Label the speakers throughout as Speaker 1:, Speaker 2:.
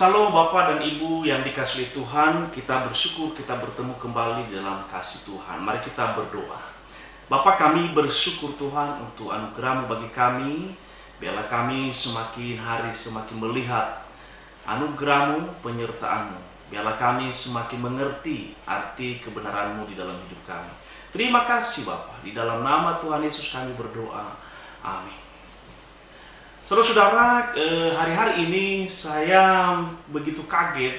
Speaker 1: Salam Bapak dan Ibu yang dikasihi Tuhan, kita bersyukur kita bertemu kembali dalam kasih Tuhan. Mari kita berdoa. Bapak, kami bersyukur Tuhan untuk anugerah-Mu bagi kami. Biarlah kami semakin hari semakin melihat anugerah-Mu, penyertaan-Mu. Biarlah kami semakin mengerti arti kebenaran-Mu di dalam hidup kami. Terima kasih Bapak, di dalam nama Tuhan Yesus kami berdoa. Amin. Saudara-saudara, hari-hari ini saya begitu kaget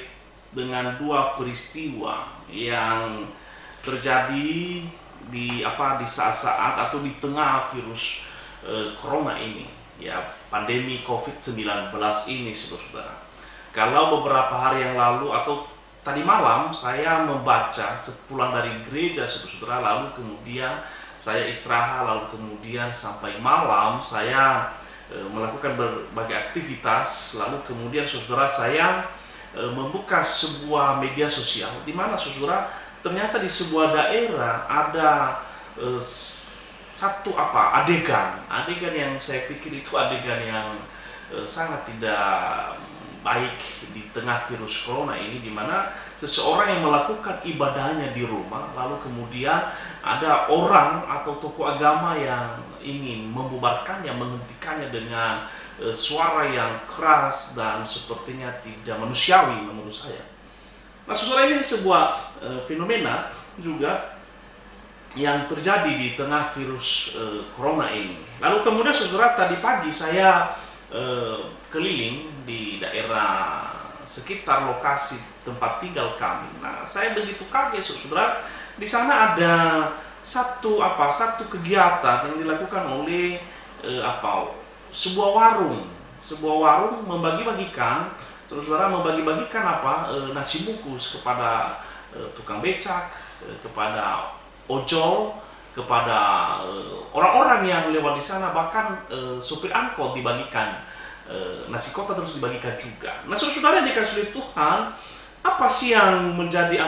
Speaker 1: dengan dua peristiwa yang terjadi di saat-saat atau di tengah virus corona ini, ya, pandemi COVID-19 ini, saudara-saudara. Kalau beberapa hari yang lalu atau tadi malam saya membaca sepulang dari gereja, saudara-saudara, lalu kemudian saya istirahat, lalu kemudian sampai malam saya melakukan berbagai aktivitas, lalu kemudian saudara saya membuka sebuah media sosial di mana saudara ternyata di sebuah daerah ada satu adegan yang saya pikir itu adegan yang sangat tidak baik di tengah virus corona ini, di mana seseorang yang melakukan ibadahnya di rumah, lalu kemudian ada orang atau tokoh agama yang ingin membubarkannya, menghentikannya dengan suara yang keras dan sepertinya tidak manusiawi menurut saya. Nah, saudara, ini sebuah fenomena juga yang terjadi di tengah virus corona ini. Lalu kemudian saudara, tadi pagi saya keliling di daerah sekitar lokasi tempat tinggal kami. Nah, saya begitu kaget saudara, di sana ada satu kegiatan yang dilakukan oleh sebuah warung membagi-bagikan nasi bungkus kepada tukang becak, kepada ojol, kepada orang-orang yang lewat di sana, bahkan sopir angkot dibagikan nasi kotak terus dibagikan juga. Nah, saudara yang dikasihi Tuhan, apa sih yang menjadi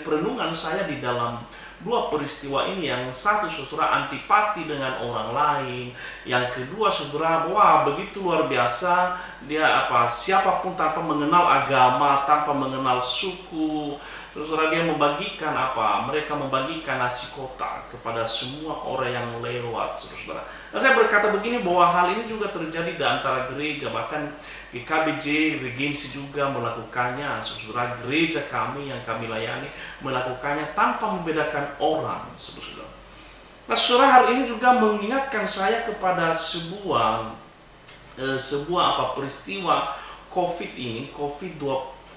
Speaker 1: perenungan saya di dalam dua peristiwa ini? Yang satu, saudara, antipati dengan orang lain. Yang kedua, saudara, wah, begitu luar biasa, dia siapapun tanpa mengenal agama, tanpa mengenal suku, saudara, dia mereka membagikan nasi kotak kepada semua orang yang lewat, saudara. Nah, saya berkata begini, bahwa hal ini juga terjadi di antara gereja, bahkan GKBJ Regensi juga melakukannya, saudara. Gereja kami yang kami layani melakukannya tanpa membedakan orang, saudara. Nah, saudara, hal ini juga mengingatkan saya kepada sebuah peristiwa COVID ini,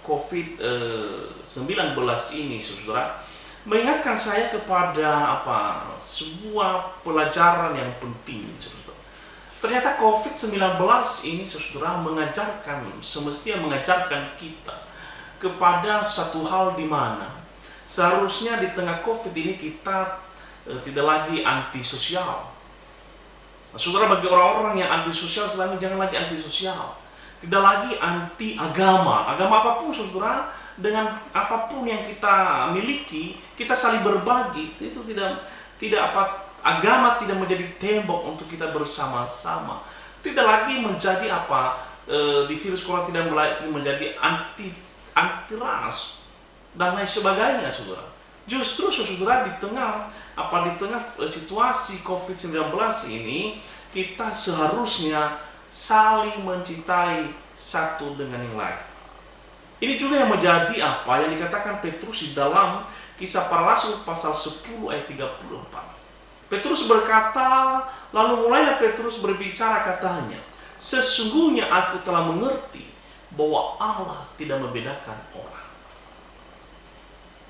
Speaker 1: COVID-19 ini, saudara, mengingatkan saya kepada sebuah pelajaran yang penting, saudara. Ternyata COVID-19 ini, saudara, semestinya mengajarkan kita kepada satu hal, di mana seharusnya di tengah COVID ini kita tidak lagi antisosial. Nah, saudara, bagi orang-orang yang antisosial, jangan lagi antisosial. Tidak lagi anti agama apapun, saudara. Dengan apapun yang kita miliki, kita saling berbagi. Itu agama tidak menjadi tembok untuk kita bersama-sama. Tidak lagi menjadi di virus corona tidak lagi menjadi anti ras dan lain sebagainya, saudara. Justru, saudara, di tengah situasi COVID-19 ini, kita seharusnya saling mencintai satu dengan yang lain. Ini juga yang menjadi yang dikatakan Petrus di dalam Kisah Para Rasul pasal 10 ayat 34. Petrus berkata, lalu mulailah Petrus berbicara, katanya, sesungguhnya aku telah mengerti bahwa Allah tidak membedakan orang.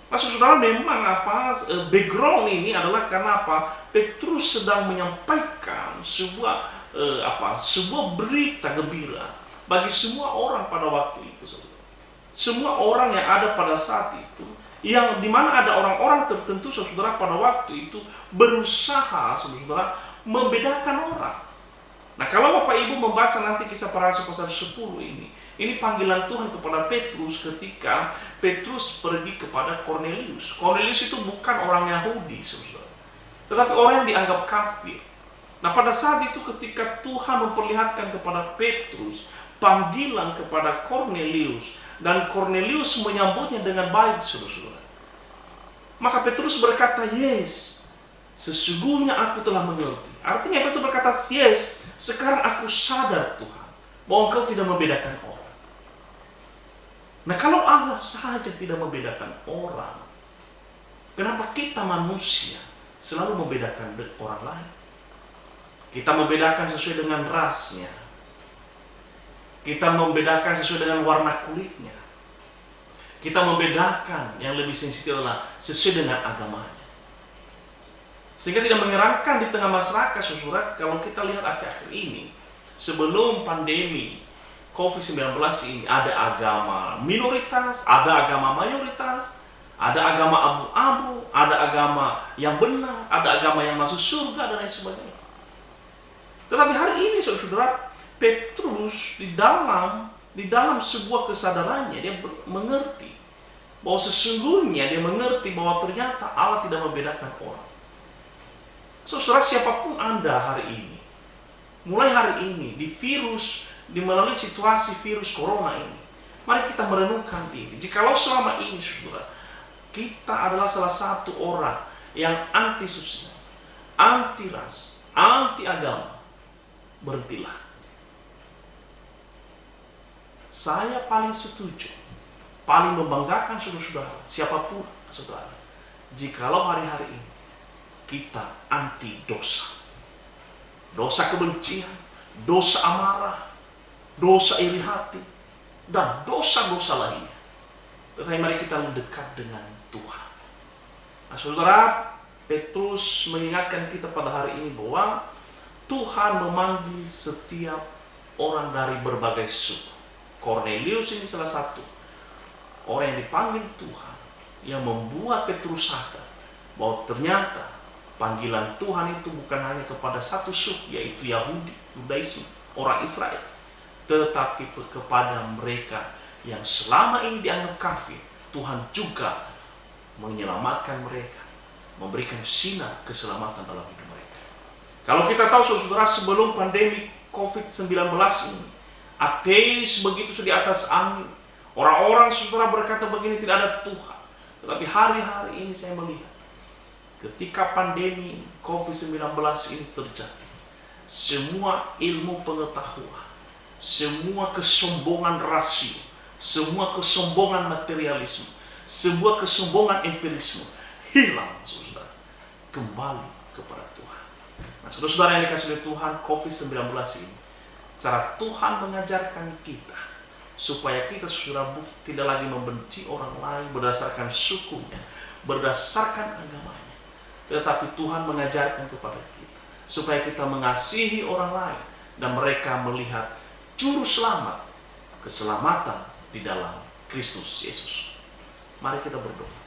Speaker 1: Nah, saudara, memang background ini adalah karena Petrus sedang menyampaikan sebuah berita gembira bagi semua orang pada waktu itu, saudara. Semua orang yang ada pada saat itu, yang dimana ada orang-orang tertentu, saudara, pada waktu itu berusaha, saudara, membedakan orang. Nah, kalau Bapak Ibu membaca nanti Kisah Para Rasul pasal 10 ini panggilan Tuhan kepada Petrus ketika Petrus pergi kepada Kornelius. Kornelius itu bukan orang Yahudi, saudara, tetapi orang yang dianggap kafir. Nah, pada saat itu ketika Tuhan memperlihatkan kepada Petrus panggilan kepada Kornelius, dan Kornelius menyambutnya dengan baik, saudara-saudara. Maka Petrus berkata, "Yes, sesungguhnya aku telah mengerti." Artinya Petrus berkata, "Yes, sekarang aku sadar Tuhan, bahwa Engkau tidak membedakan orang." Nah, kalau Allah saja tidak membedakan orang, kenapa kita manusia selalu membedakan orang lain? Kita membedakan sesuai dengan rasnya. Kita membedakan sesuai dengan warna kulitnya. Kita membedakan, yang lebih sensitif adalah sesuai dengan agamanya. Sehingga tidak mengerankan di tengah masyarakat, saudara, kalau kita lihat akhir-akhir ini, sebelum pandemi COVID-19 ini, ada agama minoritas, ada agama mayoritas, ada agama abu-abu, ada agama yang benar, ada agama yang masuk surga, dan lain sebagainya. Tetapi hari ini, saudara, Petrus di dalam sebuah kesadarannya, dia mengerti bahwa sesungguhnya dia mengerti bahwa ternyata Allah tidak membedakan orang. Saudara, siapapun Anda hari ini, mulai hari ini, melalui situasi virus corona ini, mari kita merenungkan diri. Jikalau selama ini, saudara, kita adalah salah satu orang yang anti sosial, anti ras, anti agama, berhentilah. Saya paling setuju, paling membanggakan saudara-saudara, siapapun saudara, jikalau hari-hari ini kita anti dosa. Dosa kebencian, dosa amarah, dosa iri hati, dan dosa-dosa lainnya. Tetapi mari kita lebih dekat dengan Tuhan. Nah, saudara, Petrus mengingatkan kita pada hari ini bahwa Tuhan memanggil setiap orang dari berbagai suku. Kornelius ini salah satu orang yang dipanggil Tuhan, yang membuat Petrus sadar bahwa ternyata panggilan Tuhan itu bukan hanya kepada satu suku, yaitu Yahudi, Yudaisme, orang Israel, tetapi kepada mereka yang selama ini dianggap kafir. Tuhan juga menyelamatkan mereka, memberikan sinar keselamatan dalam hidup mereka. Kalau kita tahu, saudara, sebelum pandemi COVID-19 ini, ateis begitu di atas angin. Orang-orang, saudara, berkata begini, tidak ada Tuhan. Tetapi hari-hari ini saya melihat, ketika pandemi COVID-19 ini terjadi, semua ilmu pengetahuan, semua kesombongan rasio, semua kesombongan materialisme, sebuah kesombongan empirisme hilang, saudara, kembali kepada Tuhan. Nah, saudara-saudara yang dikasihi oleh Tuhan, COVID-19 ini, cara Tuhan mengajarkan kita supaya kita, saudara, tidak lagi membenci orang lain berdasarkan sukunya, berdasarkan agamanya, tetapi Tuhan mengajarkan kepada kita supaya kita mengasihi orang lain dan mereka melihat juru selamat, keselamatan di dalam Kristus Yesus. Mari kita berdoa.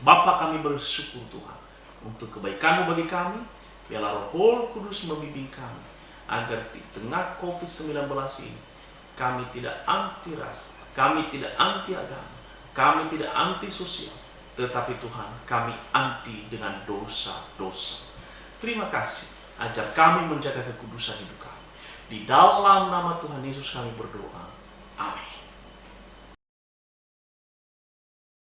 Speaker 1: Bapa, kami bersyukur Tuhan untuk kebaikan-Mu bagi kami. Biarlah Roh Kudus membimbing kami agar di tengah COVID-19 ini kami tidak anti ras, kami tidak anti agama, kami tidak anti sosial, tetapi Tuhan, kami anti dengan dosa-dosa. Terima kasih, ajar kami menjaga kekudusan hidup kami. Di dalam nama Tuhan Yesus kami berdoa. Amin.